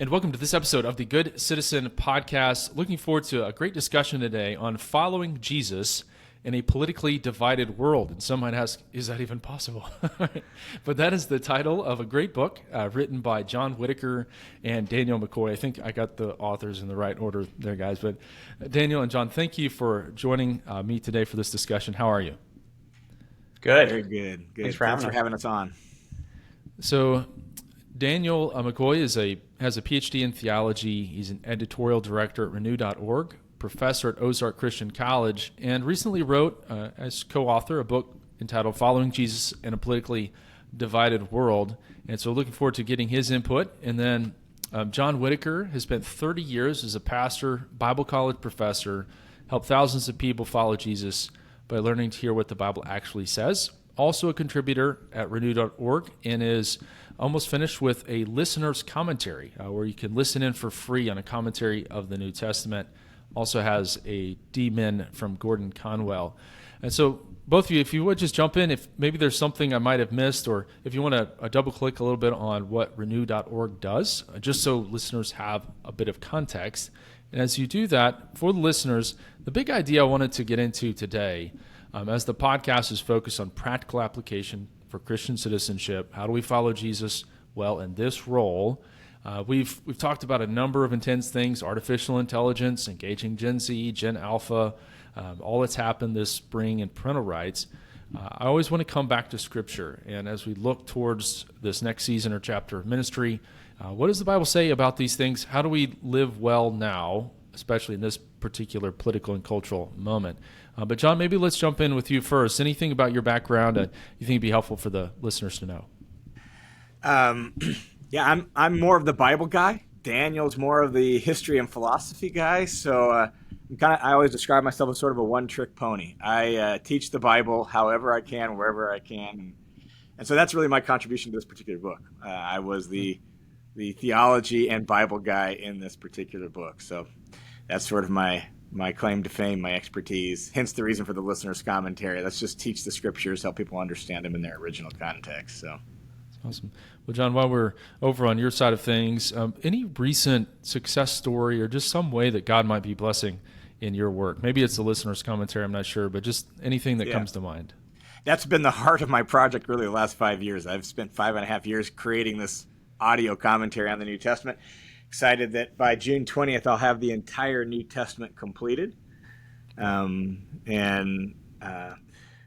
and welcome to this episode of the Good Citizen Podcast. Looking forward to a great discussion today on following Jesus in a politically divided world. And some might ask, is that even possible? But that is the title of a great book written by John Whittaker and Daniel McCoy. I think I got the authors in the right order there, guys. But Daniel and John, thank you for joining me today for this discussion. How are you? Good. Very good. Thanks for having us on. So Daniel McCoy has a PhD in theology. He's an editorial director at renew.org, professor at Ozark Christian College, and recently wrote, as co-author, a book entitled Following Jesus in a Politically Divided World. And so looking forward to getting his input. And then John Whittaker has spent 30 years as a pastor, Bible college professor, helped thousands of people follow Jesus by learning to hear what the Bible actually says. Also a contributor at renew.org, and is almost finished with a listener's commentary where you can listen in for free on a commentary of the New Testament. Also has a D-Min from Gordon Conwell. And so both of you, if you would just jump in, if maybe there's something I might have missed, or if you want to double click a little bit on what renew.org does, just so listeners have a bit of context. And as you do that, for the listeners, the big idea I wanted to get into today, as the podcast is focused on practical application for Christian citizenship, how do we follow Jesus well in this role? We've talked about a number of intense things: artificial intelligence, engaging Gen Z, Gen Alpha, all that's happened this spring in parental rights. I always want to come back to Scripture, and as we look towards this next season or chapter of ministry, what does the Bible say about these things? How do we live well now, especially in this particular political and cultural moment? But John, maybe let's jump in with you first. Anything about your background you think would be helpful for the listeners to know? Yeah, I'm more of the Bible guy. Daniel's more of the history and philosophy guy. So I always describe myself as sort of a one-trick pony. I teach the Bible however I can, wherever I can, and so that's really my contribution to this particular book. I was the theology and Bible guy in this particular book. So that's sort of my claim to fame, my expertise, hence the reason for the listener's commentary. Let's just teach the Scriptures, help people understand them in their original context. So, awesome. Well, John, while we're over on your side of things, any recent success story or just some way that God might be blessing in your work? Maybe it's the listener's commentary, I'm not sure, but just anything that comes to mind. That's been the heart of my project really the last 5 years. I've spent 5.5 years creating this audio commentary on the New Testament. Excited that by June 20th, I'll have the entire New Testament completed.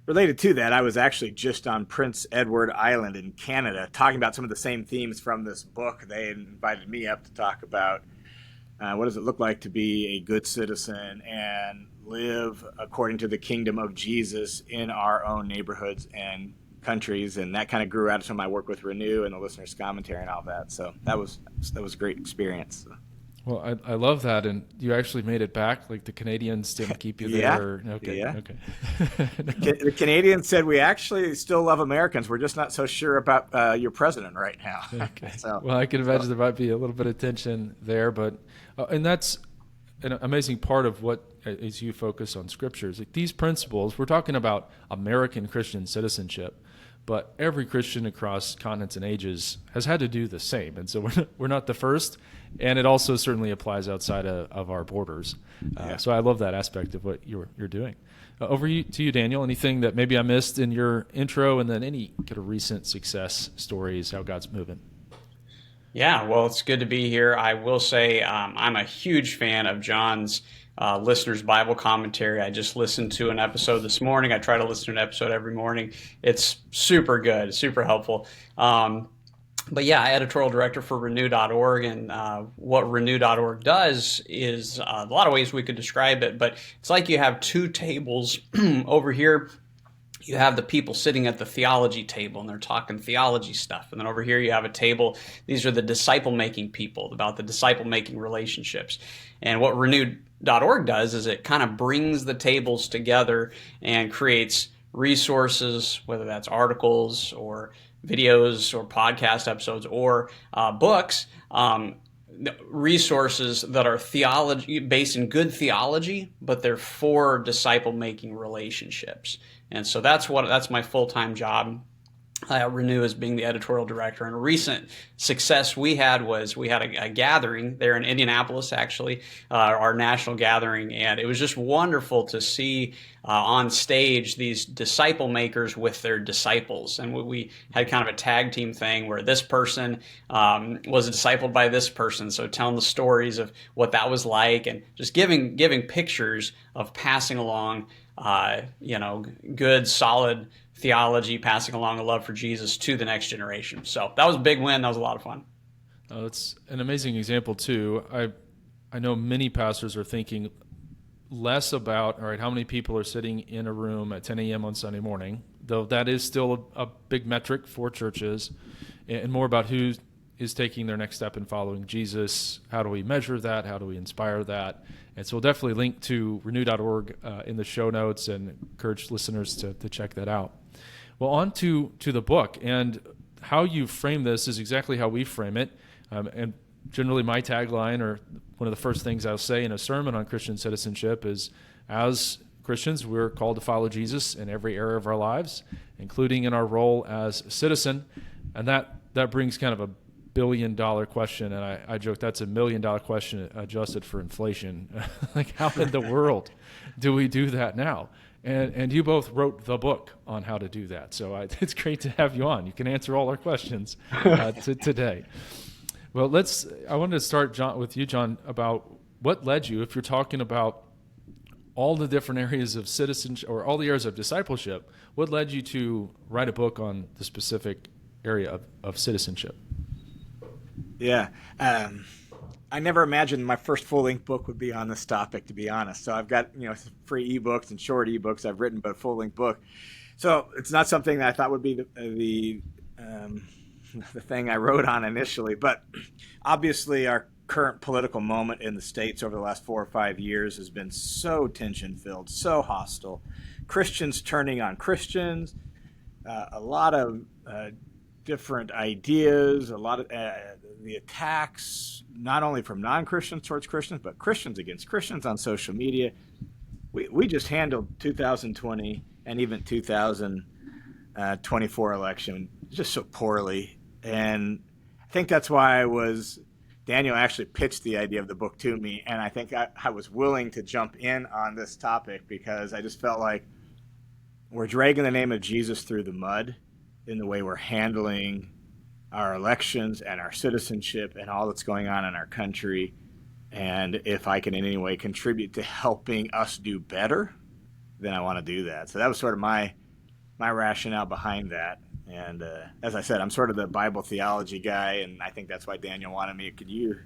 Related to that, I was actually just on Prince Edward Island in Canada talking about some of the same themes from this book. They invited me up to talk about what does it look like to be a good citizen and live according to the kingdom of Jesus in our own neighborhoods and countries, and that kind of grew out of some of my work with Renew and the listener's commentary and all that. So that was a great experience. Well, I love that, and you actually made it back. Like the Canadians didn't keep you there. Okay. The Canadians said, we actually still love Americans. We're just not so sure about your president right now. Okay. Well, I can imagine there might be a little bit of tension there, but and that's an amazing part of what is you focus on Scriptures. Like these principles, we're talking about American Christian citizenship, but every Christian across continents and ages has had to do the same. And so we're not the first, and it also certainly applies outside of our borders. So I love that aspect of what you're doing. Over to you, Daniel. Anything that maybe I missed in your intro, and then any kind of recent success stories, how God's moving? Yeah, well, it's good to be here. I will say I'm a huge fan of John's listener's Bible commentary. I just listened to an episode this morning. I try to listen to an episode every morning. It's super good, super helpful. But yeah, editorial director for renew.org, and what renew.org does is a lot of ways we could describe it, but it's like you have two tables over here. You have the people sitting at the theology table, and they're talking theology stuff. And then over here you have a table. These are the disciple-making people, about the disciple-making relationships. And what renew.org does is it kind of brings the tables together and creates resources, whether that's articles or videos or podcast episodes or books, resources that are theology based in good theology, but they're for disciple-making relationships. And so that's my full-time job Renew as being the editorial director. And a recent success we had was we had a gathering there in Indianapolis, actually, our national gathering, and it was just wonderful to see on stage these disciple makers with their disciples. And we had kind of a tag team thing where this person was discipled by this person, so telling the stories of what that was like, and just giving pictures of passing along good, solid theology, passing along a love for Jesus to the next generation. So that was a big win. That was a lot of fun. It's an amazing example too. I know many pastors are thinking less about, all right, how many people are sitting in a room at 10 a.m. on Sunday morning, though that is still a big metric for churches, and more about who is taking their next step in following Jesus. How do we measure that? How do we inspire that? And so we'll definitely link to renew.org in the show notes and encourage listeners to check that out. Well, on to the book, and how you frame this is exactly how we frame it. And generally my tagline, or one of the first things I'll say in a sermon on Christian citizenship, is as Christians, we're called to follow Jesus in every area of our lives, including in our role as a citizen. And that brings kind of a billion-dollar question, and I joke that's a $1 million question adjusted for inflation. Like, how in the world do we do that now? And you both wrote the book on how to do that, so it's great to have you on. You can answer all our questions today. Well, I wanted to start, with you, John, about what led you, if you're talking about all the different areas of citizenship or all the areas of discipleship, what led you to write a book on the specific area of citizenship? Yeah. I never imagined my first full-length book would be on this topic, to be honest. So I've got, free ebooks and short ebooks I've written, but a full-length book. So it's not something that I thought would be the thing I wrote on initially. But obviously our current political moment in the States over the last 4 or 5 years has been so tension-filled, so hostile. Christians turning on Christians, a lot of different ideas, a lot of the attacks, not only from non-Christians towards Christians, but Christians against Christians on social media. We just handled 2020 and even 2024 election just so poorly. And I think that's why Daniel actually pitched the idea of the book to me. And I think I was willing to jump in on this topic because I just felt like we're dragging the name of Jesus through the mud in the way we're handling our elections and our citizenship and all that's going on in our country. And if I can in any way contribute to helping us do better, then I want to do that. So that was sort of my rationale behind that. And as I said, I'm sort of the Bible theology guy, and I think that's why Daniel wanted me. Could you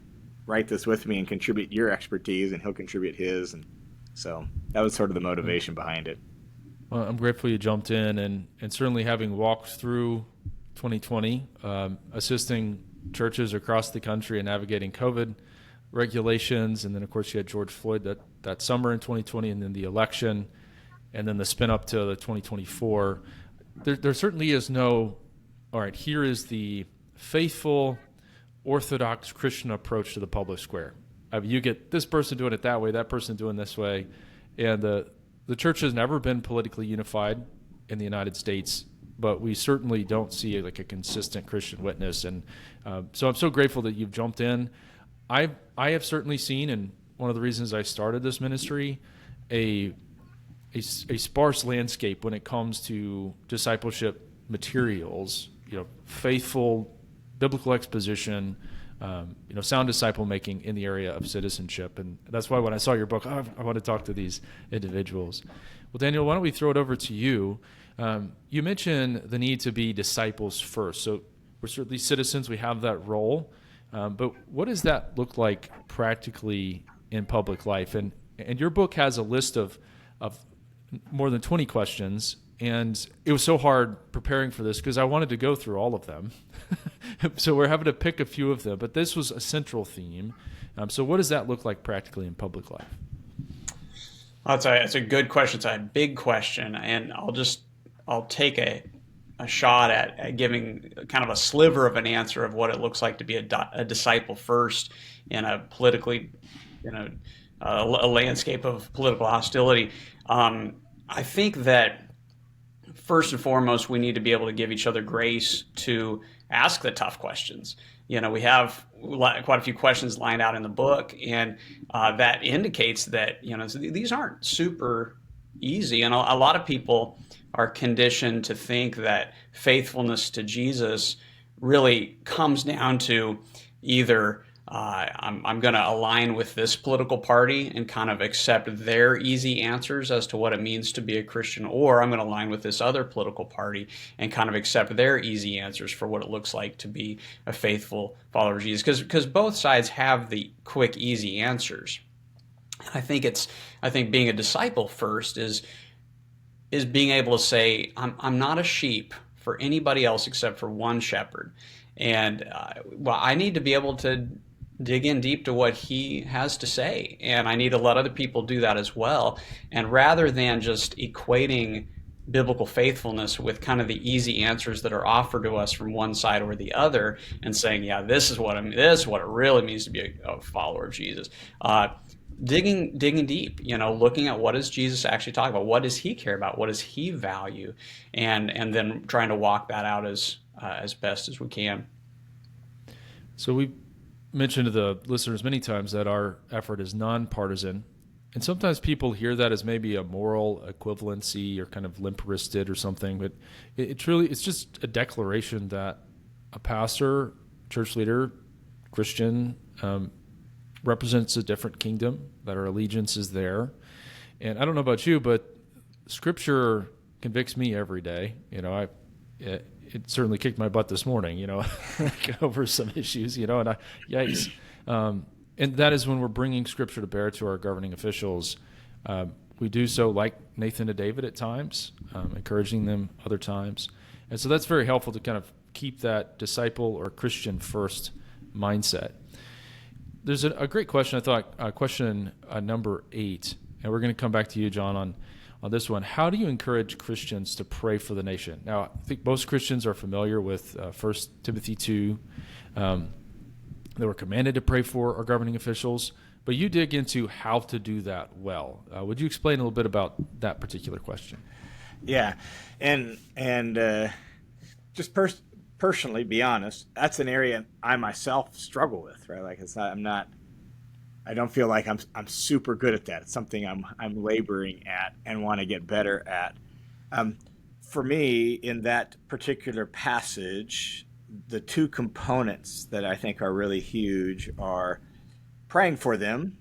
write this with me and contribute your expertise, and he'll contribute his? And so that was sort of the motivation behind it. Well, I'm grateful you jumped in, and certainly having walked through 2020, assisting churches across the country in navigating COVID regulations, and then of course you had George Floyd that summer in 2020, and then the election, and then the spin up to the 2024. There certainly is no, all right, here is the faithful, orthodox Christian approach to the public square. You get this person doing it that way, that person doing this way, and the church has never been politically unified in the United States, but we certainly don't see like a consistent Christian witness. And so I'm so grateful that you've jumped in. I have certainly seen, and one of the reasons I started this ministry, a sparse landscape when it comes to discipleship materials, faithful biblical exposition, sound disciple making in the area of citizenship. And that's why when I saw your book, I want to talk to these individuals. Well, Daniel, why don't we throw it over to you? You mentioned the need to be disciples first. So we're certainly citizens, we have that role. But what does that look like practically in public life? And your book has a list of more than 20 questions, and it was so hard preparing for this because I wanted to go through all of them. So we're having to pick a few of them, but this was a central theme. So what does that look like practically in public life? That's a good question. It's a big question, and I'll take a shot at giving kind of a sliver of an answer of what it looks like to be a disciple first in a politically, a landscape of political hostility. I think that first and foremost, we need to be able to give each other grace to ask the tough questions. We have quite a few questions lined out in the book, and that indicates that these aren't super easy, and a lot of people are conditioned to think that faithfulness to Jesus really comes down to either I'm going to align with this political party and kind of accept their easy answers as to what it means to be a Christian, or I'm going to align with this other political party and kind of accept their easy answers for what it looks like to be a faithful follower of Jesus. Because both sides have the quick, easy answers. I think being a disciple first is being able to say, I'm not a sheep for anybody else except for one shepherd. And I need to be able to dig in deep to what he has to say, and I need to let other people do that as well. And rather than just equating biblical faithfulness with kind of the easy answers that are offered to us from one side or the other, and saying, yeah, this is what it really means to be a follower of Jesus. Digging deep, looking at what does Jesus actually talk about? What does he care about? What does he value? And then trying to walk that out as best as we can. So we mentioned to the listeners many times that our effort is nonpartisan, and sometimes people hear that as maybe a moral equivalency or kind of limp-wristed or something, but it's just a declaration that a pastor, church leader, Christian, represents a different kingdom, that our allegiance is there. And I don't know about you, but Scripture convicts me every day. It certainly kicked my butt this morning, over some issues, and yikes. And that is when we're bringing Scripture to bear to our governing officials. We do so like Nathan to David at times, encouraging them other times. And so that's very helpful to kind of keep that disciple or Christian first mindset. There's a great question, I thought, question number 8, and we're going to come back to you, John, on this one. How do you encourage Christians to pray for the nation? Now, I think most Christians are familiar with 1 Timothy 2. They were commanded to pray for our governing officials, but you dig into how to do that well. Would you explain a little bit about that particular question? Yeah, and just personally, be honest, that's an area I myself struggle with, right? Like I don't feel like I'm super good at that. It's something I'm laboring at and want to get better at. For me, in that particular passage, the two components that I think are really huge are praying for them,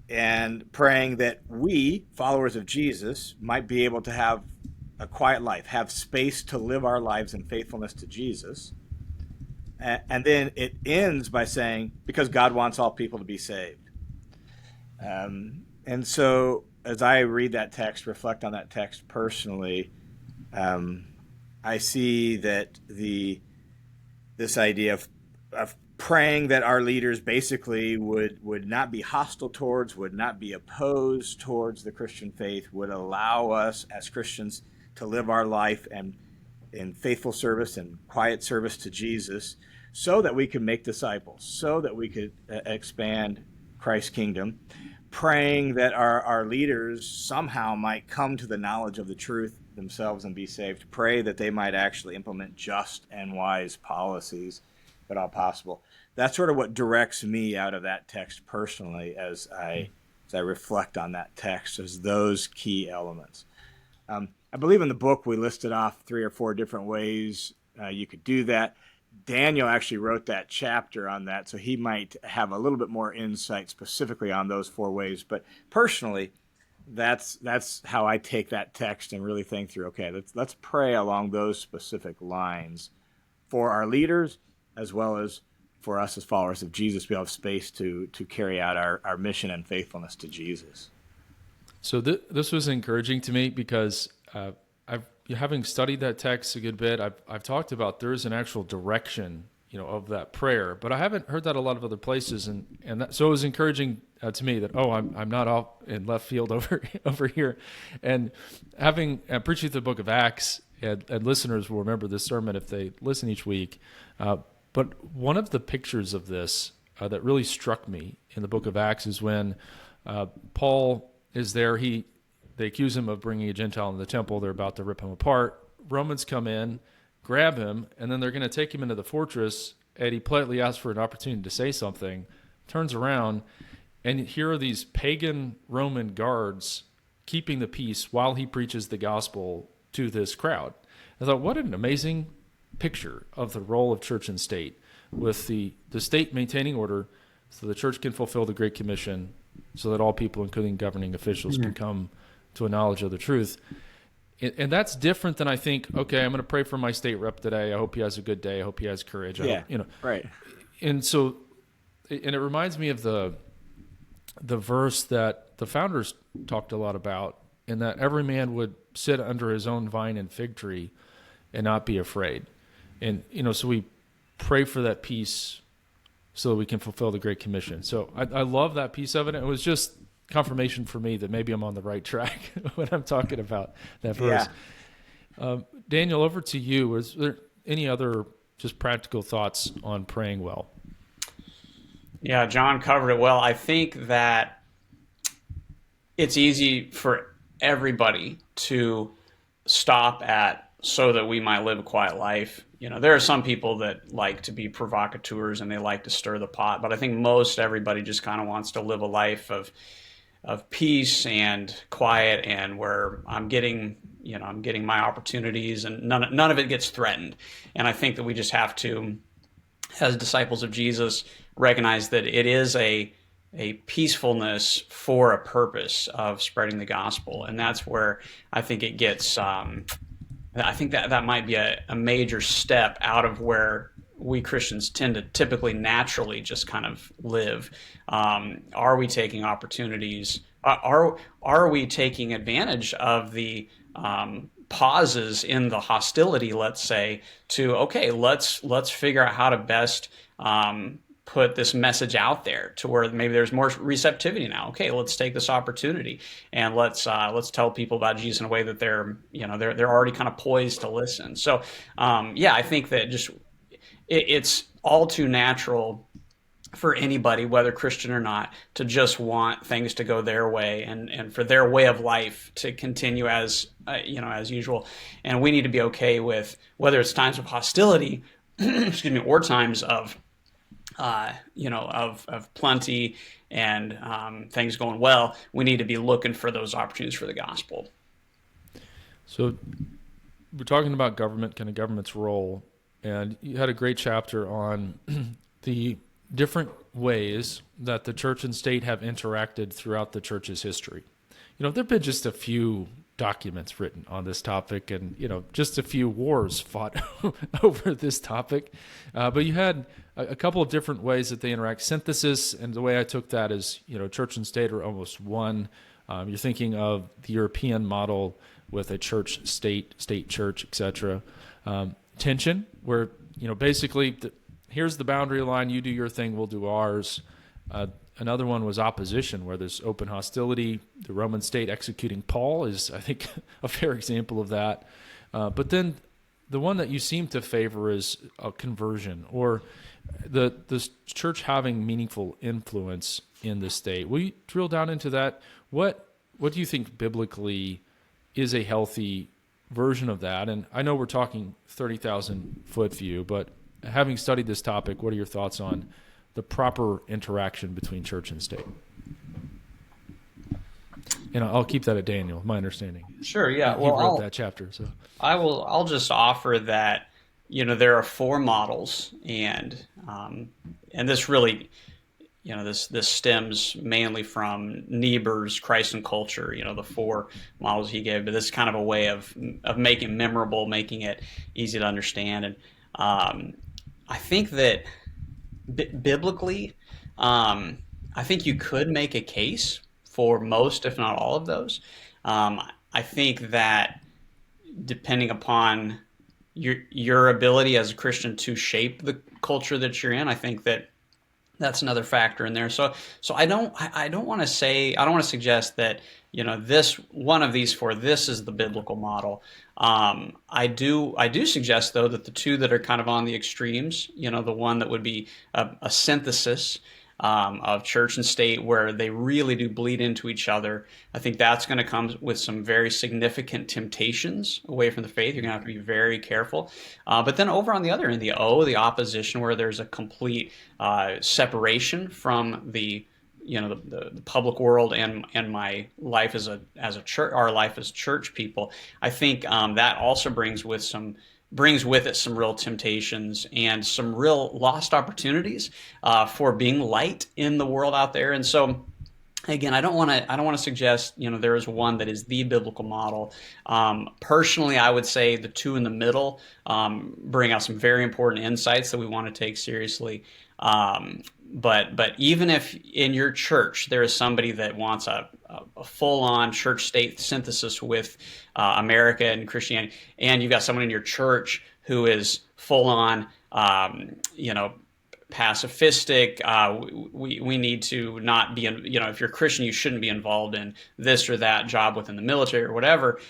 and praying that we, followers of Jesus, might be able to have a quiet life, have space to live our lives in faithfulness to Jesus. And then it ends by saying, because God wants all people to be saved. And so as I read that text, reflect on that text personally, I see that this idea of praying that our leaders basically would not be hostile towards, would not be opposed towards the Christian faith, would allow us as Christians to live our life and in faithful service and quiet service to Jesus, so that we could make disciples, so that we could expand Christ's kingdom, praying that our leaders somehow might come to the knowledge of the truth themselves and be saved. Pray that they might actually implement just and wise policies, if at all possible. That's sort of what directs me out of that text personally as I reflect on that text, as those key elements. I believe in the book we listed off 3 or 4 different ways you could do that. Daniel actually wrote that chapter on that, so he might have a little bit more insight specifically on those 4 ways. But personally, that's how I take that text and really think through, okay, let's pray along those specific lines for our leaders as well as for us as followers of Jesus. We have space to carry out our mission and faithfulness to Jesus. So this was encouraging to me because having studied that text a good bit, I've talked about there is an actual direction, of that prayer, but I haven't heard that a lot of other places, so it was encouraging to me that I'm not off in left field over here, and having preached the book of Acts, and listeners will remember this sermon if they listen each week. But one of the pictures of this that really struck me in the book of Acts is when Paul is there. He they accuse him of bringing a Gentile into the temple. They're about to rip him apart. Romans come in, grab him, and then they're going to take him into the fortress, and he politely asks for an opportunity to say something, turns around, and here are these pagan Roman guards keeping the peace while he preaches the gospel to this crowd. I thought, what an amazing picture of the role of church and state, with the state maintaining order so the church can fulfill the Great Commission so that all people, including governing officials, can come to a knowledge of the truth. And that's different than, I think, okay, I'm going to pray for my state rep today. I hope he has a good day. I hope he has courage. Right. And so, and it reminds me of the verse that the founders talked a lot about, in that every man would sit under his own vine and fig tree and not be afraid. And, so we pray for that peace so that we can fulfill the Great Commission. So I love that piece of it. It was just confirmation for me that maybe I'm on the right track when I'm talking about that verse. Yeah. Daniel, over to you. Is there any other just practical thoughts on praying well? Yeah, John covered it well. I think that it's easy for everybody to stop at so that we might live a quiet life. There are some people that like to be provocateurs and they like to stir the pot, but I think most everybody just kind of wants to live a life of peace and quiet, and where I'm getting my opportunities, and none of it gets threatened. And I think that we just have to, as disciples of Jesus, recognize that it is a peacefulness for a purpose of spreading the gospel. And that's where I think it gets, I think that might be a major step out of where we Christians tend to typically naturally just kind of live. Are we taking opportunities? Are we taking advantage of the pauses in the hostility, let's say, to, okay, let's figure out how to best put this message out there to where maybe there's more receptivity now. Okay, let's take this opportunity and let's tell people about Jesus in a way that they're already kind of poised to listen. So I think that just it's all too natural for anybody, whether Christian or not, to just want things to go their way and for their way of life to continue as usual. And we need to be okay with whether it's times of hostility, excuse me, or times of plenty and things going well. We need to be looking for those opportunities for the gospel. So we're talking about government's role, and you had a great chapter on the different ways that the church and state have interacted throughout the church's history. There have been just a few documents written on this topic, and just a few wars fought over this topic, but you had a couple of different ways that they interact. Synthesis, and the way I took that is, church and state are almost one. You're thinking of the European model with a church, state, church, etc. Tension, where basically here's the boundary line, you do your thing, we'll do ours. Another one was opposition, where there's open hostility. The Roman state executing Paul is, I think, a fair example of that. But then the one that you seem to favor is a conversion, or the church having meaningful influence in the state. Will you drill down into that? What do you think biblically is a healthy version of that? And I know we're talking 30,000 foot view, but having studied this topic, what are your thoughts on the proper interaction between church and state? And I'll keep that at Daniel, my understanding. Sure, yeah. He wrote that chapter. So I'll just offer that, there are four models, and this really, this stems mainly from Niebuhr's Christ and Culture, the four models he gave, but this is kind of a way of making it memorable, making it easy to understand. And I think that biblically, I think you could make a case for most, if not all of those. I think that depending upon your ability as a Christian to shape the culture that you're in, I think that that's another factor in there. So I don't want to suggest that, this one of these four, this is the biblical model. I do suggest, though, that the two that are kind of on the extremes, the one that would be a synthesis, of church and state, where they really do bleed into each other. I think that's going to come with some very significant temptations away from the faith. You're going to have to be very careful. But then over on the other end, the opposition, where there's a complete separation from the the public world and my life as a church, our life as church people. I think that also brings with it some real temptations and some real lost opportunities for being light in the world out there. And so, again, I don't want to suggest there is one that is the biblical model. Personally, I would say the two in the middle bring out some very important insights that we want to take seriously. But even if in your church there is somebody that wants a full-on church-state synthesis with America and Christianity, and you've got someone in your church who is full-on, pacifistic, we need to not be, if you're Christian, you shouldn't be involved in this or that job within the military or whatever.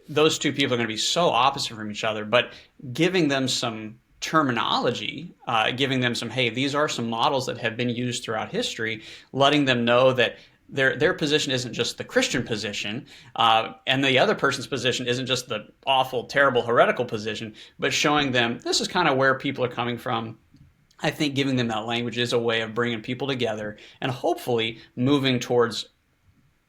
Those two people are going to be so opposite from each other, but giving them some terminology, giving them some, hey, these are some models that have been used throughout history, letting them know that their position isn't just the Christian position, and the other person's position isn't just the awful, terrible, heretical position, but showing them this is kind of where people are coming from. I think giving them that language is a way of bringing people together and hopefully moving towards,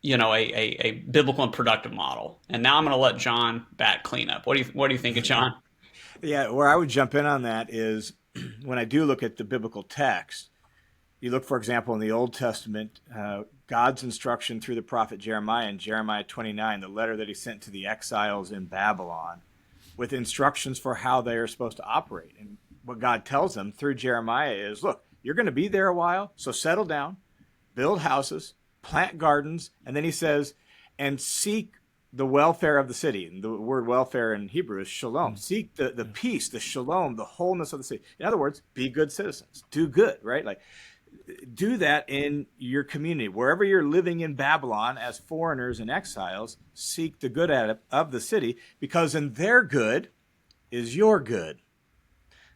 a biblical and productive model. And now I'm going to let John back clean up. What do you think of John? Yeah, where I would jump in on that is when I do look at the biblical text, you look, for example, in the Old Testament, God's instruction through the prophet Jeremiah in Jeremiah 29, the letter that he sent to the exiles in Babylon, with instructions for how they are supposed to operate. And what God tells them through Jeremiah is, look, you're going to be there a while, so settle down, build houses, plant gardens, and then he says, and seek the welfare of the city. And the word welfare in Hebrew is shalom. Seek the peace, the shalom, the wholeness of the city. In other words, be good citizens. Do good, right? Like, do that in your community. Wherever you're living in Babylon as foreigners and exiles, seek the good of the city, because in their good is your good.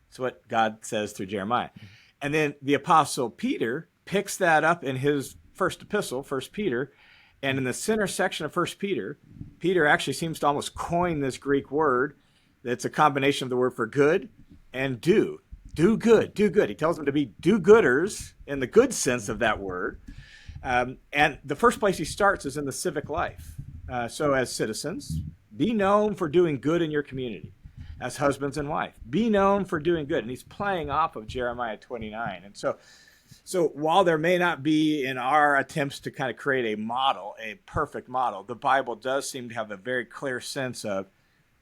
That's what God says through Jeremiah. And then the Apostle Peter picks that up in his first epistle, 1 Peter. And in the center section of 1 Peter, Peter actually seems to almost coin this Greek word that's a combination of the word for good and do. Do good, do good. He tells them to be do-gooders in the good sense of that word. And the first place he starts is in the civic life. So as citizens, be known for doing good in your community. As husbands and wife, be known for doing good. And he's playing off of Jeremiah 29. And so while there may not be in our attempts to kind of create a model, a perfect model, the Bible does seem to have a very clear sense of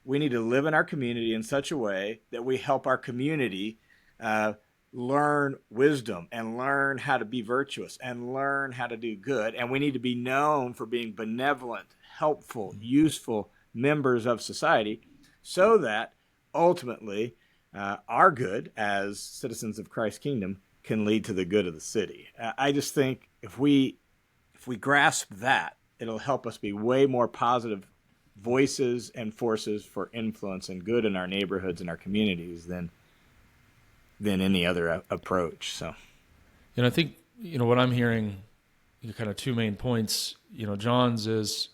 we need to live in our community in such a way that we help our community learn wisdom and learn how to be virtuous and learn how to do good. And we need to be known for being benevolent, helpful, useful members of society, so that ultimately our good as citizens of Christ's kingdom can lead to the good of the city. I just think if we grasp that, it'll help us be way more positive voices and forces for influence and good in our neighborhoods and our communities than any other approach. So, I think, what I'm hearing, kind of two main points, John's is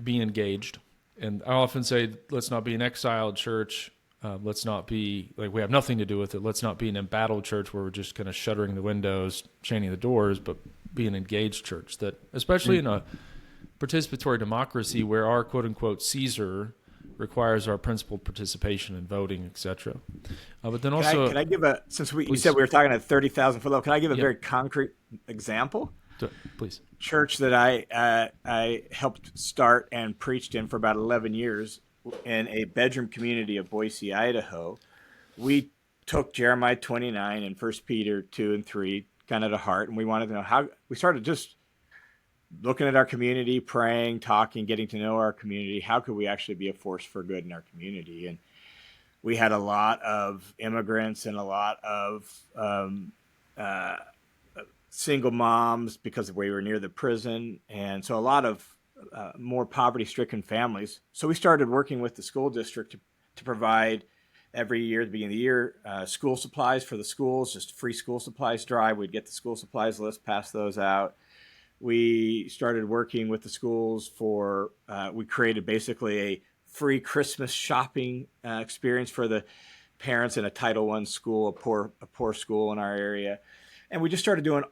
be engaged. And I often say, let's not be an exiled church. Let's not be like we have nothing to do with it. Let's not be an embattled church where we're just kind of shuttering the windows, chaining the doors, but be an engaged church that, especially in a participatory democracy where our quote unquote Caesar requires our principled participation in voting, etc. But then also, can I give since we said we were talking at 30,000 foot level, can I give a very concrete example? Please. Church that I helped start and preached in for about 11 years in a bedroom community of Boise, Idaho. We took Jeremiah 29 and 1 Peter 2 and 3 kind of to heart, and we wanted to know how. We started just looking at our community, praying, talking, getting to know our community. How could we actually be a force for good in our community? And we had a lot of immigrants and a lot of single moms because we were near the prison. And so a lot of more poverty-stricken families. So we started working with the school district to provide every year at the beginning of the year, school supplies for the schools, just free school supplies drive. We'd get the school supplies list, pass those out. We started working with the schools for, we created basically a free Christmas shopping experience for the parents in a Title I school, a poor school in our area. And we just started doing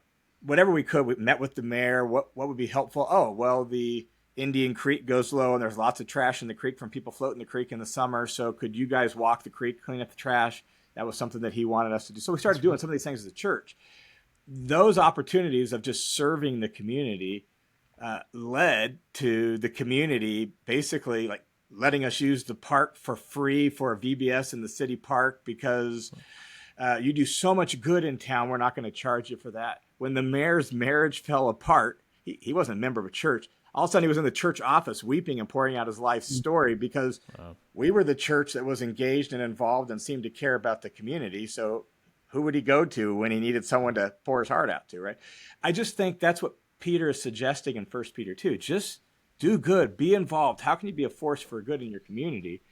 whatever we could. We met with the mayor. What would be helpful? Oh, well, the Indian Creek goes low and there's lots of trash in the creek from people floating the creek in the summer. So could you guys walk the creek, clean up the trash? That was something that he wanted us to do. So we started doing some of these things as a church. Those opportunities of just serving the community led to the community basically like letting us use the park for free for a VBS in the city park because you do so much good in town. We're not going to charge you for that. When the mayor's marriage fell apart, he wasn't a member of a church. All of a sudden he was in the church office weeping and pouring out his life story because we were the church that was engaged and involved and seemed to care about the community. So who would he go to when he needed someone to pour his heart out to, right? I just think that's what Peter is suggesting in 1 Peter 2. Just do good, be involved. How can you be a force for good in your community?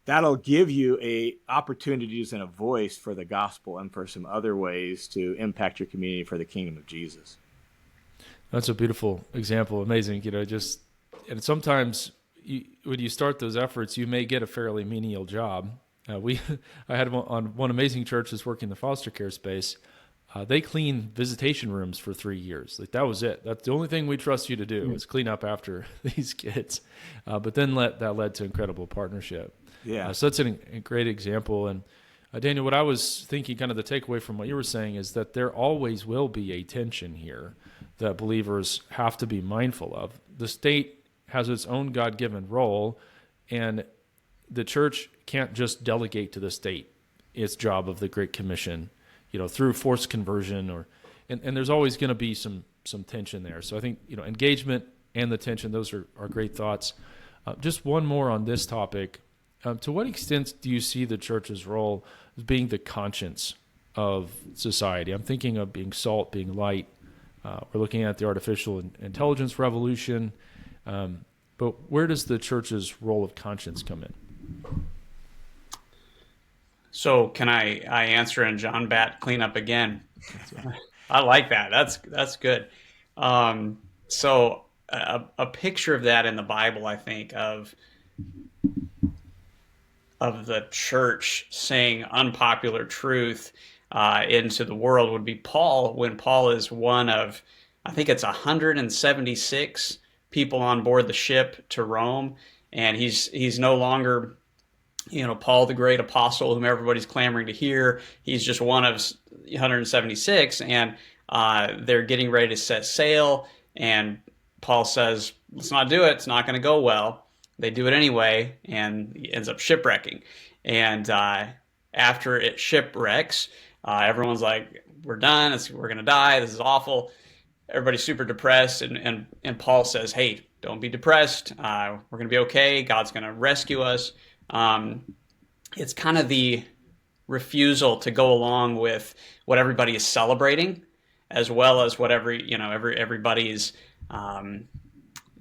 That'll give you opportunities and a voice for the gospel and for some other ways to impact your community for the kingdom of Jesus. That's a beautiful example. Amazing. And sometimes when you start those efforts, you may get a fairly menial job. I had one amazing church that's working in the foster care space. They clean visitation rooms for 3 years. Like that was it. That's the only thing we trust you to do is clean up after these kids. But then that led to incredible partnership. Yeah. So that's a great example. And Daniel, what I was thinking, kind of the takeaway from what you were saying, is that there always will be a tension here that believers have to be mindful of. The state has its own God-given role, and the church can't just delegate to the state its job of the Great Commission, through forced conversion and there's always going to be some tension there. So I think, engagement and the tension, those are great thoughts. Just one more on this topic. To what extent do you see the church's role as being the conscience of society? I'm thinking of being salt, being light. We're looking at the artificial intelligence revolution. But where does the church's role of conscience come in? So can I answer and John Bat clean up again? I like that. That's good. So a picture of that in the Bible, I think, of the church saying unpopular truth into the world would be Paul, when Paul is one of, I think it's 176 people on board the ship to Rome, and he's no longer Paul the great apostle whom everybody's clamoring to hear. He's just one of 176, and they're getting ready to set sail, and Paul says, let's not do it. It's not going to go well. They do it anyway, and he ends up shipwrecking. And after it shipwrecks, everyone's like, we're done. We're going to die. This is awful. Everybody's super depressed, and Paul says, hey, don't be depressed. We're going to be okay. God's going to rescue us. It's kind of the refusal to go along with what everybody is celebrating, as well as what everybody's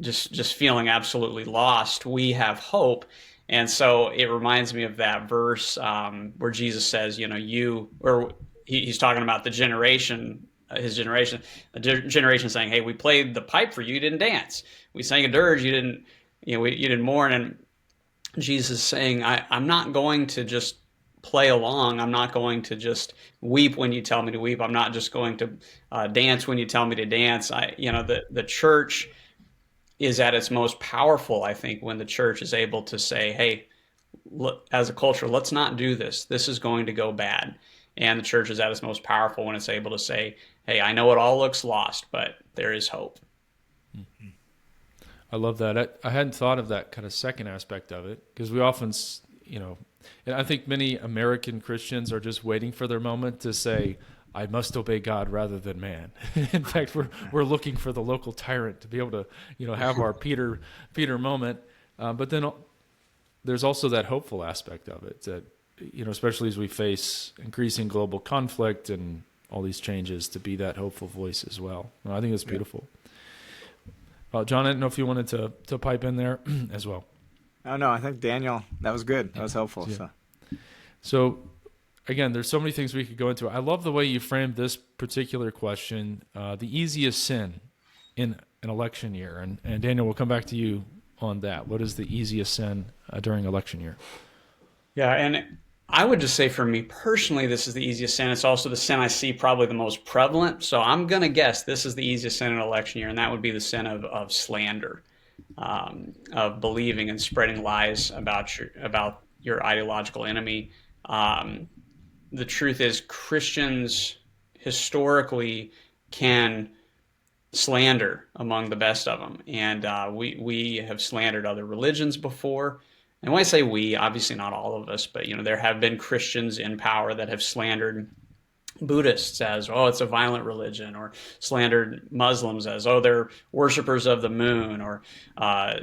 just feeling absolutely lost. We have hope. And so it reminds me of that verse where Jesus says, he's talking about the generation, his generation, the generation saying, hey, we played the pipe for you, you didn't dance. We sang a dirge, you didn't, you didn't mourn. And Jesus is saying, I'm not going to just play along. I'm not going to just weep when you tell me to weep. I'm not just going to dance when you tell me to dance. The church is at its most powerful, I think, when the church is able to say, hey, look, as a culture, let's not do this. This is going to go bad. And the church is at its most powerful when it's able to say, hey, I know it all looks lost, but there is hope. Mm-hmm. I love that. I hadn't thought of that kind of second aspect of it, because we often, and I think many American Christians are just waiting for their moment to say, I must obey God rather than man. In fact, we're looking for the local tyrant to be able to, have our Peter moment. But then there's also that hopeful aspect of it that, especially as we face increasing global conflict and all these changes, to be that hopeful voice as well. I think it's beautiful. John, I didn't know if you wanted to pipe in there as well. Oh, no, I think Daniel, that was good. That was helpful. Yeah. So again, there's so many things we could go into. I love the way you framed this particular question, the easiest sin in an election year. And Daniel, we'll come back to you on that. What is the easiest sin during election year? Yeah, and I would just say for me personally, this is the easiest sin. It's also the sin I see probably the most prevalent. So I'm going to guess this is the easiest sin in an election year, and that would be the sin of slander, of believing and spreading lies about your ideological enemy. The truth is, Christians historically can slander among the best of them, and we have slandered other religions before. And when I say we, obviously not all of us, but there have been Christians in power that have slandered Buddhists as, oh, it's a violent religion, or slandered Muslims as, oh, they're worshipers of the moon, or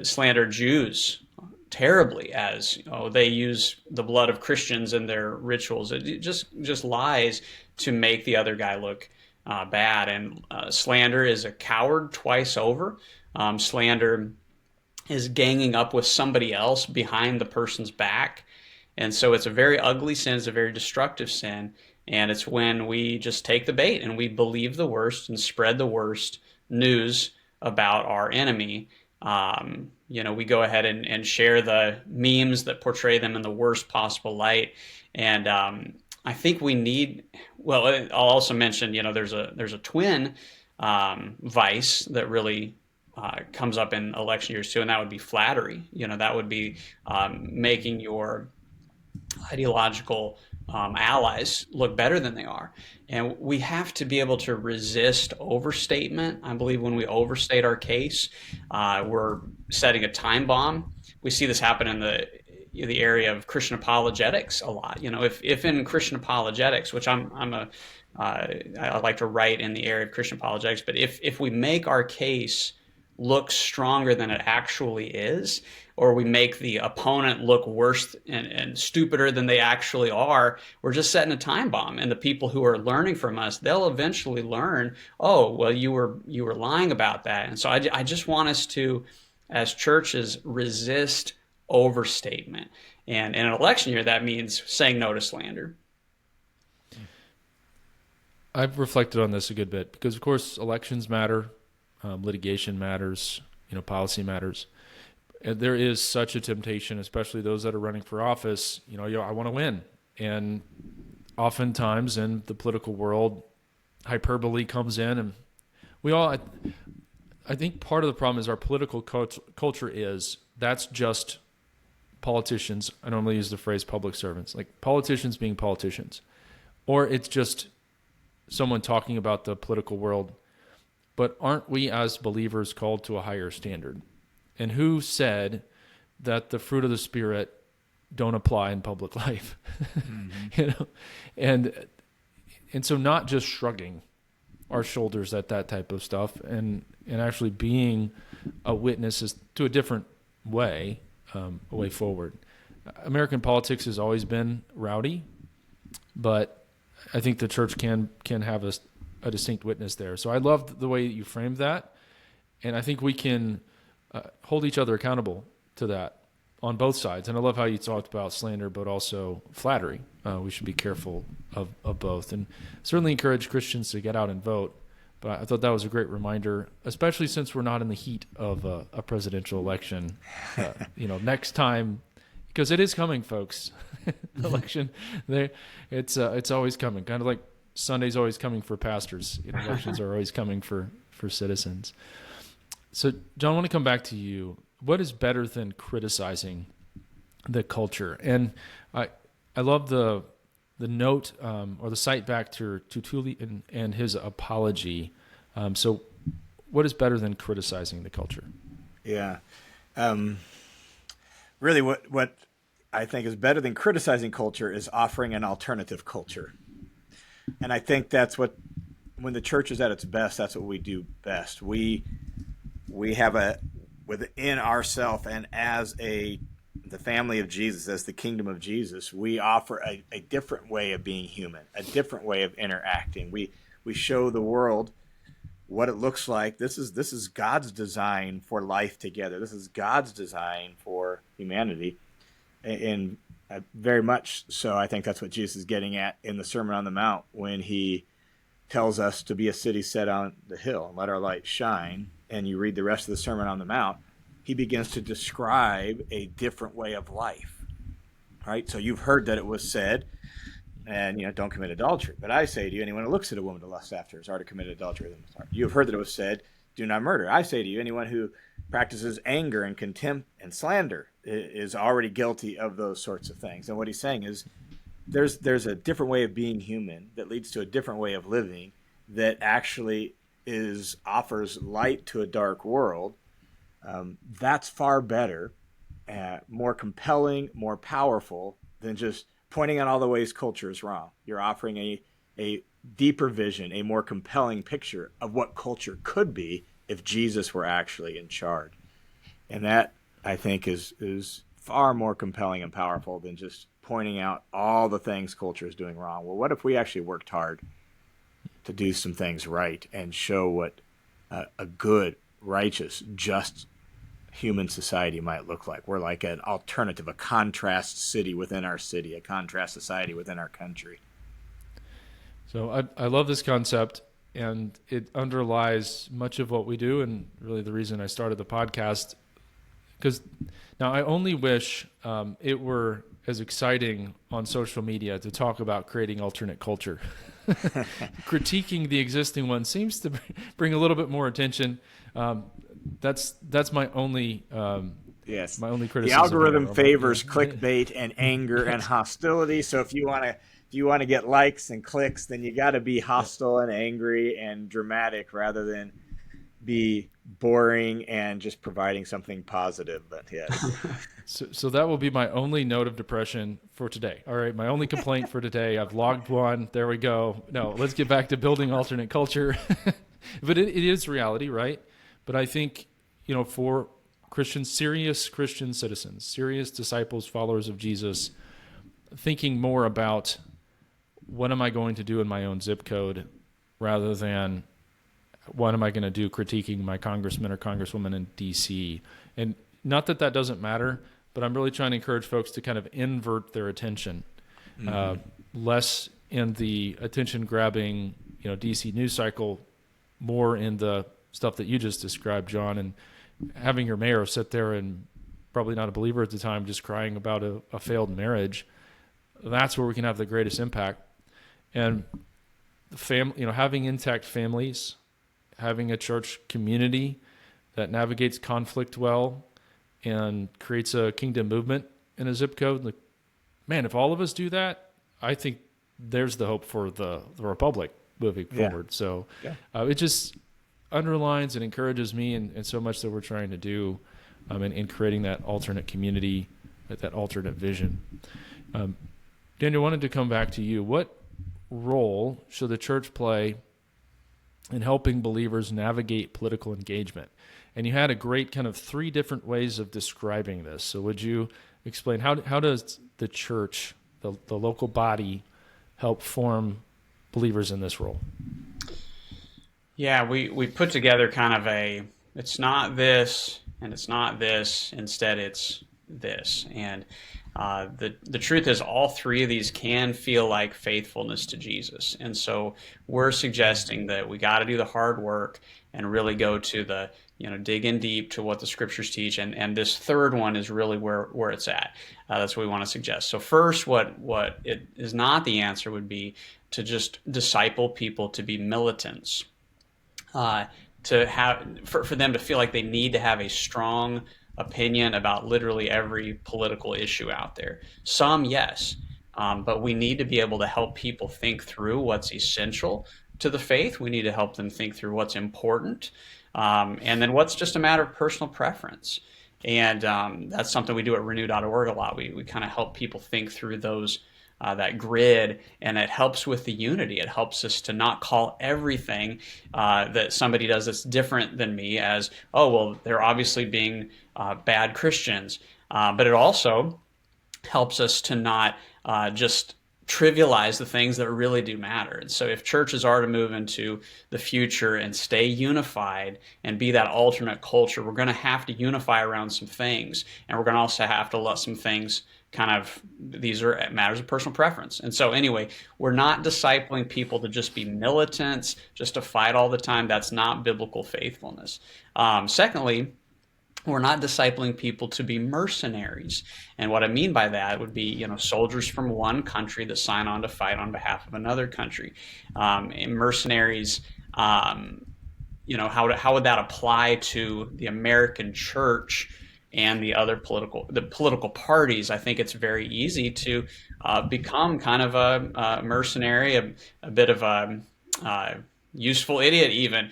slandered Jews terribly as, oh, they use the blood of Christians in their rituals. It just lies to make the other guy look bad. And slander is a coward twice over. Slander is ganging up with somebody else behind the person's back. And so it's a very ugly sin. It's a very destructive sin. And it's when we just take the bait and we believe the worst and spread the worst news about our enemy. We go ahead and share the memes that portray them in the worst possible light. And I think we need, well, I'll also mention, there's a twin vice that really comes up in election years too, and that would be flattery. That would be making your ideological allies look better than they are. And we have to be able to resist overstatement. I believe when we overstate our case, we're setting a time bomb. We see this happen in the area of Christian apologetics a lot. If in Christian apologetics, which I like to write in the area of Christian apologetics, but if we make our case look stronger than it actually is, or we make the opponent look worse and stupider than they actually are, we're just setting a time bomb. And the people who are learning from us, they'll eventually learn, oh, well, you were lying about that. And so I just want us to, as churches, resist overstatement. And in an election year, that means saying no to slander. I've reflected on this a good bit because, of course, elections matter, litigation matters, policy matters. And there is such a temptation, especially those that are running for office. I want to win, and oftentimes in the political world, hyperbole comes in, and I think part of the problem is our political culture is that's just politicians. I normally use the phrase public servants, like politicians being politicians, or it's just someone talking about the political world. But aren't we as believers called to a higher standard? And who said that the fruit of the Spirit don't apply in public life? Mm-hmm. And so not just shrugging our shoulders at that type of stuff, and actually being a witness is to a different way, a way forward. American politics has always been rowdy, but I think the church can have a distinct witness there. So I loved the way you framed that, and I think we can hold each other accountable to that on both sides. And I love how you talked about slander, but also flattery. We should be careful of both, and certainly encourage Christians to get out and vote. But I thought that was a great reminder, especially since we're not in the heat of a presidential election. Next time, because it is coming, folks. Election, it's always coming. Kind of like Sunday's always coming for pastors. Elections are always coming for citizens. So, John, I want to come back to you. What is better than criticizing the culture? And I love the note or the cite back to Tertullian and his apology. So, what is better than criticizing the culture? Yeah, really, what I think is better than criticizing culture is offering an alternative culture. And I think that's when the church is at its best, that's what we do best. We have within ourselves and as the family of Jesus, as the kingdom of Jesus, we offer a different way of being human, a different way of interacting. We show the world what it looks like. This is God's design for life together. This is God's design for humanity. And Very much so. I think that's what Jesus is getting at in the Sermon on the Mount when he tells us to be a city set on the hill and let our light shine. And you read the rest of the Sermon on the Mount, he begins to describe a different way of life. Right? So you've heard that it was said, and don't commit adultery. But I say to you, anyone who looks at a woman to lust after has already committed adultery with him. You have heard that it was said, do not murder. I say to you, anyone who practices anger and contempt and slander is already guilty of those sorts of things. And what he's saying is there's a different way of being human that leads to a different way of living that actually offers light to a dark world. That's far better, more compelling, more powerful than just pointing out all the ways culture is wrong. You're offering a deeper vision, a more compelling picture of what culture could be if Jesus were actually in charge. And that, I think, is far more compelling and powerful than just pointing out all the things culture is doing wrong. Well, what if we actually worked hard to do some things right and show what a good, righteous, just human society might look like? We're like an alternative, a contrast city within our city, a contrast society within our country. So I love this concept, and it underlies much of what we do, and really the reason I started the podcast. Because now I only wish it were as exciting on social media to talk about creating alternate culture. Critiquing the existing one seems to bring a little bit more attention. That's my only yes. My only criticism. The algorithm favors clickbait and anger and hostility. So if you want to get likes and clicks, then you got to be hostile and angry and dramatic rather than be boring and just providing something positive. But yeah. So that will be my only note of depression for today. All right, my only complaint for today. I've logged one. There we go. No, let's get back to building alternate culture. But it is reality, right? But I think, for Christians, serious Christian citizens, serious disciples, followers of Jesus, thinking more about what am I going to do in my own zip code rather than what am I going to do critiquing my congressman or congresswoman in D.C. And not that doesn't matter, but I'm really trying to encourage folks to kind of invert their attention, less in the attention-grabbing, D.C. news cycle, more in the stuff that you just described, John, and having your mayor sit there and probably not a believer at the time, just crying about a failed marriage. That's where we can have the greatest impact. And having intact families, having a church community that navigates conflict well and creates a kingdom movement in a zip code. Like, man, if all of us do that, I think there's the hope for the republic moving forward. So it just underlines and encourages me and so much that we're trying to do in creating that alternate community, that alternate vision. Daniel, I wanted to come back to you. What role should the church play in helping believers navigate political engagement? And you had a great kind of 3 different ways of describing this. So would you explain how does the church, the local body, help form believers in this role? Yeah, we put together kind of it's not this and it's not this, instead it's this. And the truth is all 3 of these can feel like faithfulness to Jesus. And so we're suggesting that we got to do the hard work and really go to dig in deep to what the scriptures teach. And this 3rd one is really where it's at. That's what we want to suggest. So first, what it is not the answer would be to just disciple people to be militants, to have, for them to feel like they need to have a strong opinion about literally every political issue out there. Some, yes, but we need to be able to help people think through what's essential to the faith. We need to help them think through what's important, and then what's just a matter of personal preference. And that's something we do at renew.org a lot. We kind of help people think through that grid, and it helps with the unity. It helps us to not call everything that somebody does that's different than me as, oh, well, they're obviously being bad Christians. But it also helps us to not just trivialize the things that really do matter. And so if churches are to move into the future and stay unified and be that alternate culture, we're going to have to unify around some things, and we're going to also have to let some things these are matters of personal preference. And so anyway, we're not discipling people to just be militants, just to fight all the time. That's not biblical faithfulness. Secondly, we're not discipling people to be mercenaries. And what I mean by that would be, soldiers from one country that sign on to fight on behalf of another country. And mercenaries, how would that apply to the American church and the other political parties? I think it's very easy to become kind of a mercenary, a bit of a useful idiot even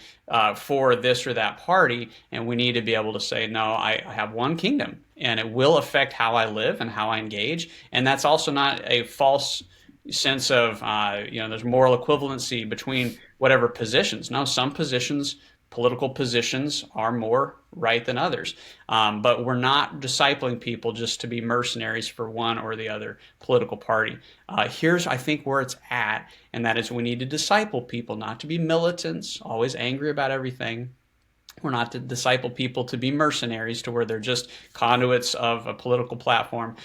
for this or that party. And we need to be able to say, no, I have one kingdom, and it will affect how I live and how I engage. And that's also not a false sense of, there's moral equivalency between whatever positions. No, some positions, political positions, are more right than others. But we're not discipling people just to be mercenaries for one or the other political party. Here's, I think, where it's at, and that is we need to disciple people not to be militants, always angry about everything. We're not to disciple people to be mercenaries to where they're just conduits of a political platform.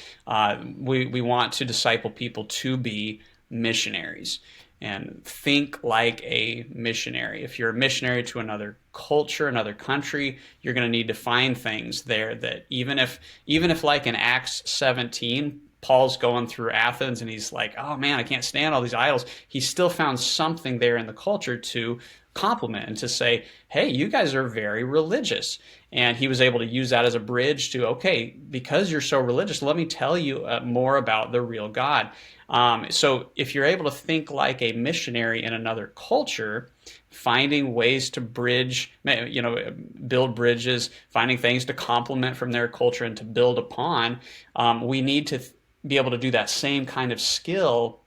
We want to disciple people to be missionaries. And think like a missionary. If you're a missionary to another culture, another country, you're going to need to find things there that even if like in Acts 17, Paul's going through Athens and he's like, oh man, I can't stand all these idols. He still found something there in the culture to compliment and to say, hey, you guys are very religious. And he was able to use that as a bridge to, okay, because you're so religious, let me tell you more about the real God. So if you're able to think like a missionary in another culture, finding ways to bridge, build bridges, finding things to complement from their culture and to build upon, we need to be able to do that same kind of skill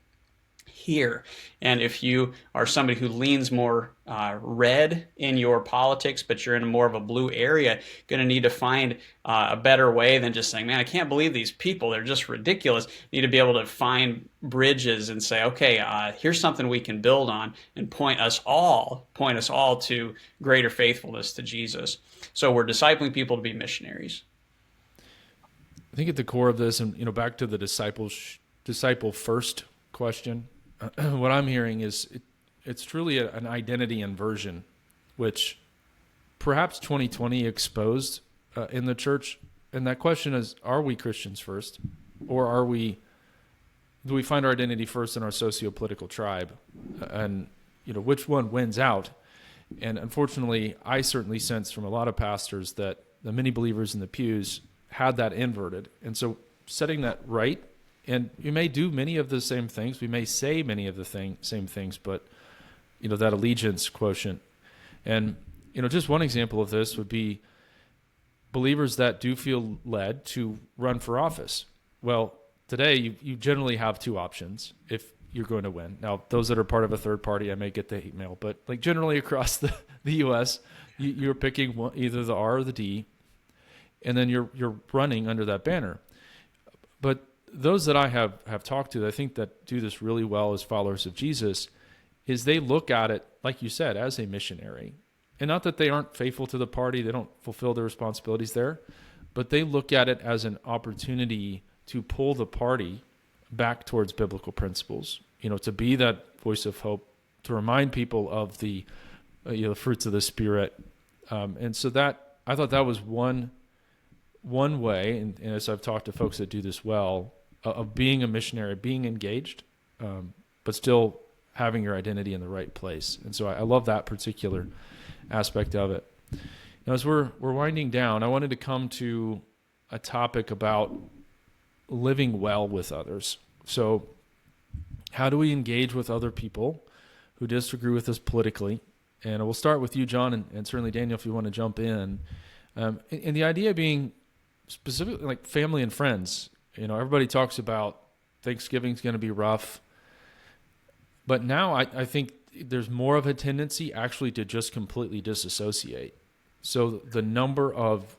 here. And if you are somebody who leans more red in your politics, but you're in more of a blue area, going to need to find a better way than just saying, man, I can't believe these people, they're just ridiculous. You need to be able to find bridges and say, okay, here's something we can build on and point us all to greater faithfulness to Jesus. So we're discipling people to be missionaries. I think at the core of this, and back to the disciple first question, what I'm hearing is it's truly an identity inversion, which perhaps 2020 exposed in the church. And that question is, are we Christians first, or do we find our identity first in our socio-political tribe? And which one wins out? And unfortunately, I certainly sense from a lot of pastors that the many believers in the pews had that inverted. And so setting that right, and we may do many of the same things, we may say many of the same things, but that allegiance quotient. And just one example of this would be believers that do feel led to run for office. Well, today you generally have two options if you're going to win. Now, those that are part of a third party, I may get the hate mail, but like generally across the U.S., you're picking one, either the R or the D, and then you're running under that banner. But those that I have talked to, I think that do this really well as followers of Jesus, is they look at it, like you said, as a missionary. And not that they aren't faithful to the party, they don't fulfill their responsibilities there, but they look at it as an opportunity to pull the party back towards biblical principles, to be that voice of hope, to remind people of the fruits of the Spirit. And so that, I thought that was one way, and as I've talked to folks that do this well, of being a missionary, being engaged, but still having your identity in the right place. And so I love that particular aspect of it. Now, as we're winding down, I wanted to come to a topic about living well with others. So how do we engage with other people who disagree with us politically? And we'll start with you, John, and certainly Daniel, if you want to jump in. And the idea being specifically like family and friends. Everybody talks about Thanksgiving's going to be rough. But now I think there's more of a tendency actually to just completely disassociate. So the number of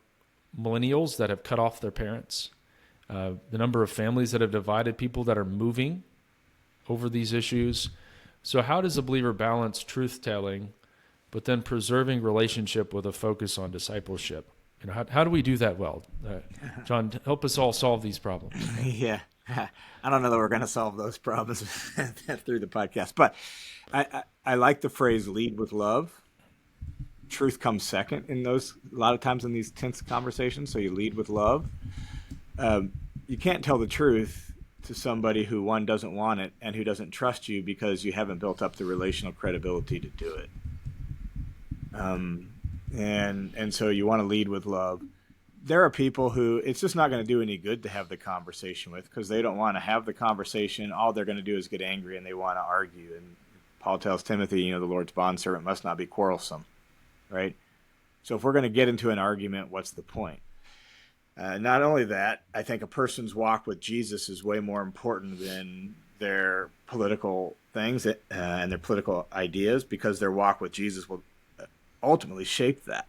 millennials that have cut off their parents, the number of families that have divided, people that are moving over these issues. So how does a believer balance truth-telling, but then preserving relationship with a focus on discipleship? How do we do that well? John, help us all solve these problems. Yeah. I don't know that we're going to solve those problems through the podcast, but I like the phrase lead with love. Truth comes second in those, a lot of times in these tense conversations. So you lead with love. You can't tell the truth to somebody who, one, doesn't want it and who doesn't trust you because you haven't built up the relational credibility to do it. And so you want to lead with love. There are people who it's just not going to do any good to have the conversation with because they don't want to have the conversation. All they're going to do is get angry and they want to argue. And Paul tells Timothy, the Lord's bondservant must not be quarrelsome, right? So if we're going to get into an argument, what's the point? Not only that, I think a person's walk with Jesus is way more important than their political things and their political ideas because their walk with Jesus will ultimately shape that.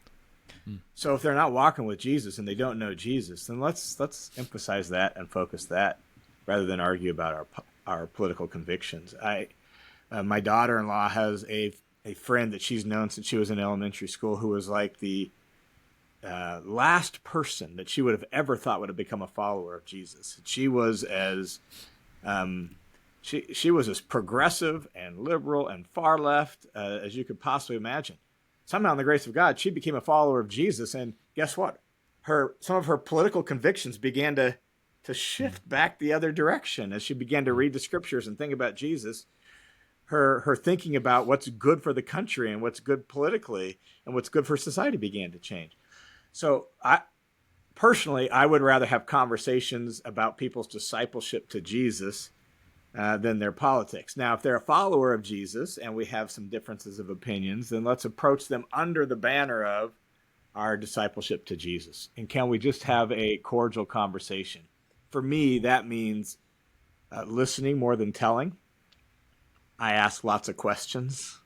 So if they're not walking with Jesus and they don't know Jesus, then let's emphasize that and focus that rather than argue about our political convictions. My daughter-in-law has a friend that she's known since she was in elementary school who was like the last person that she would have ever thought would have become a follower of Jesus. She was as she was as progressive and liberal and far left as you could possibly imagine. Somehow, in the grace of God, she became a follower of Jesus, and guess what? Some of her political convictions began to shift back the other direction as she began to read the scriptures and think about Jesus. Her thinking about what's good for the country and what's good politically and what's good for society began to change. So personally, I would rather have conversations about people's discipleship to Jesus than their politics. Now, if they're a follower of Jesus and we have some differences of opinions, then let's approach them under the banner of our discipleship to Jesus. And can we just have a cordial conversation? For me, that means listening more than telling. I ask lots of questions.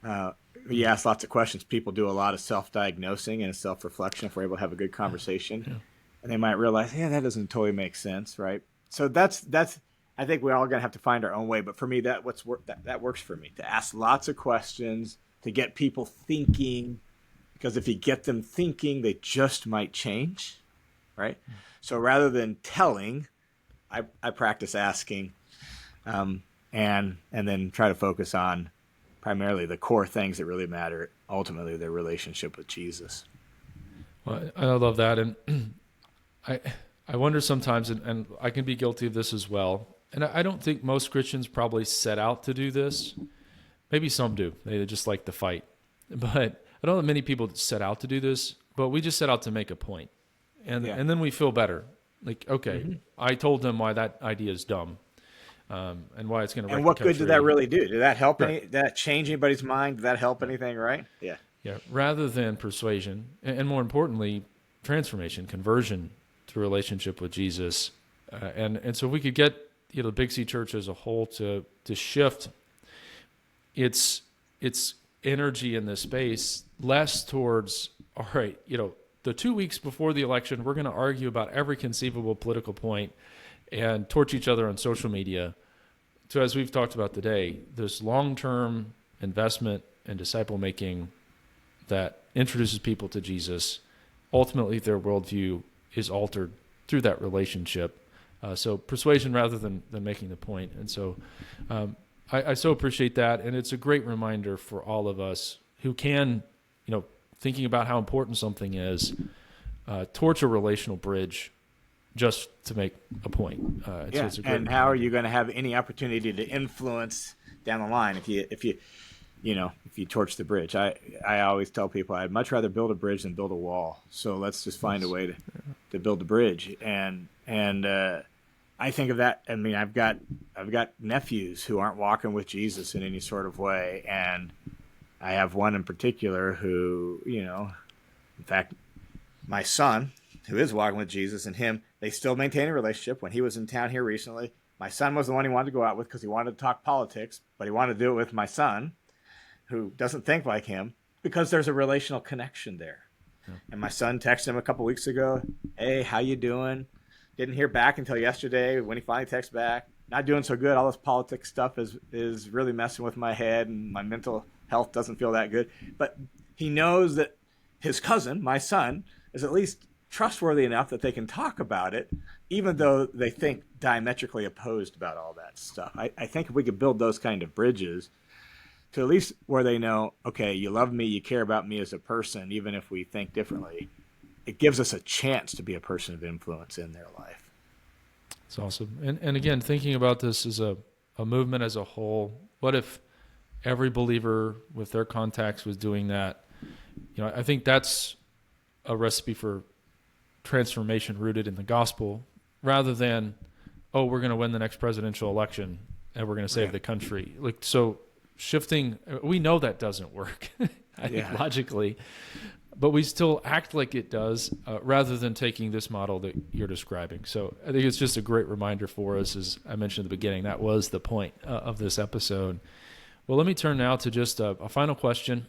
You ask lots of questions, people do a lot of self-diagnosing and self-reflection if we're able to have a good conversation. Yeah. And they might realize, that doesn't totally make sense, right? So that's I think we're all going to have to find our own way. But for me, that works for me, to ask lots of questions, to get people thinking, because if you get them thinking, they just might change, right? Mm-hmm. So rather than telling, I practice asking and then try to focus on primarily the core things that really matter, ultimately their relationship with Jesus. Well, I love that. And I wonder sometimes, and I can be guilty of this as well, and I don't think most Christians probably set out to do this. Maybe some do. They just like to fight. But I don't know many people set out to do this, but we just set out to make a point. And then we feel better. Like, okay, I told them why that idea is dumb. And why it's going to. And what good did that really do? Did that help? Did that change anybody's mind? Did that help anything? Right? Yeah. Yeah. Rather than persuasion, and more importantly, transformation, conversion through relationship with Jesus, and so if we could get the Big C Church as a whole to shift its energy in this space less towards, all right, the 2 weeks before the election, we're going to argue about every conceivable political point and torch each other on social media. So as we've talked about today, this long-term investment in disciple making that introduces people to Jesus, ultimately their worldview is altered through that relationship. So persuasion rather than making the point. And so I so appreciate that. And it's a great reminder for all of us who can, thinking about how important something is, torch a relational bridge just to make a point. It's a great and how are you going to have any opportunity to influence down the line if you torch the bridge? I always tell people I'd much rather build a bridge than build a wall. So let's just find a way to build a bridge. And I think of that. I mean, I've got nephews who aren't walking with Jesus in any sort of way, and I have one in particular who, in fact, my son, who is walking with Jesus, and him, they still maintain a relationship. When he was in town here recently, my son was the one he wanted to go out with because he wanted to talk politics, but he wanted to do it with my son, who doesn't think like him, because there's a relational connection there. Yeah. And my son texted him a couple weeks ago, "Hey, how you doing?" Didn't hear back until yesterday when he finally texted back. Not doing so good. All this politics stuff is really messing with my head, and my mental health doesn't feel that good. But he knows that his cousin, my son, is at least trustworthy enough that they can talk about it, even though they think diametrically opposed about all that stuff. I think if we could build those kind of bridges to at least where they know, okay, you love me, you care about me as a person, even if we think differently, it gives us a chance to be a person of influence in their life. It's awesome. And again, thinking about this as a movement as a whole, what if every believer with their contacts was doing that? I think that's a recipe for transformation rooted in the gospel, rather than, oh, we're going to win the next presidential election and we're going to save the country. So shifting, we know that doesn't work, I think logically, but we still act like it does, rather than taking this model that you're describing. So I think it's just a great reminder for us, as I mentioned at the beginning. That was the point of this episode. Well, let me turn now to just a final question.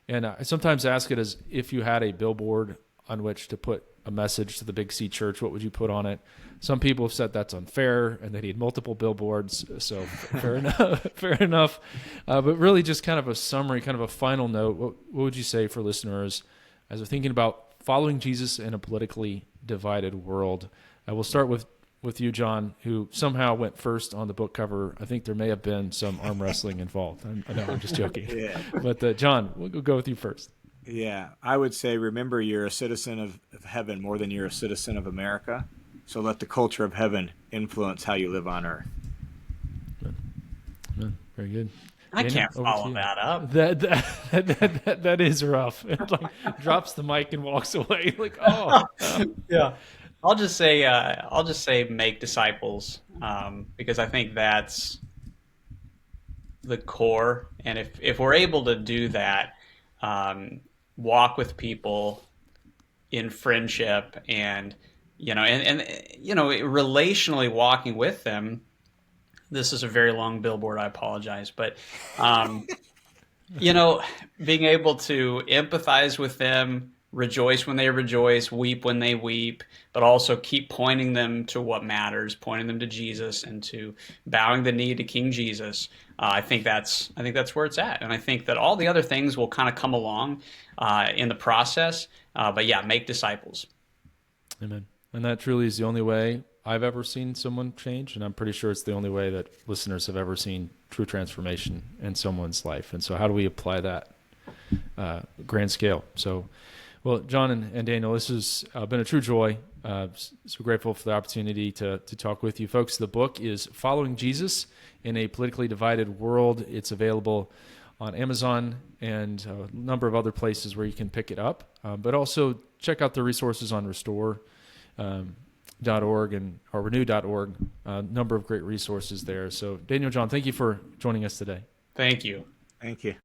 And I sometimes ask it as, if you had a billboard on which to put a message to the Big C Church, what would you put on it? Some people have said that's unfair and they need multiple billboards. So fair enough. Fair enough. But really just kind of a summary, kind of a final note. What would you say for listeners as they're thinking about following Jesus in a politically divided world? We'll start with you, John, who somehow went first on the book cover. I think there may have been some arm wrestling involved. I know, I'm just joking. But John, we'll go with you first. Yeah, I would say, remember, you're a citizen of heaven more than you're a citizen of America. So let the culture of heaven influence how you live on earth. Amen. Very good. I can't follow that up. That is rough. It drops the mic and walks away. Yeah. I'll just say make disciples, because I think that's the core. And if we're able to do that, walk with people in friendship and relationally walking with them. This is a very long billboard. I apologize, but being able to empathize with them, rejoice when they rejoice, weep when they weep, but also keep pointing them to what matters, pointing them to Jesus and to bowing the knee to King Jesus. I think that's where it's at, and I think that all the other things will kind of come along in the process. But yeah, make disciples. Amen. And that truly is the only way I've ever seen someone change, and I'm pretty sure it's the only way that listeners have ever seen true transformation in someone's life. And so how do we apply that grand scale? So, well, John and Daniel, this has been a true joy. So grateful for the opportunity to talk with you folks. The book is Following Jesus in a Politically Divided World. It's available on Amazon and a number of other places where you can pick it up. But also check out the resources on restore.org or renew.org. A number of great resources there. So Daniel, John, thank you for joining us today. Thank you. Thank you.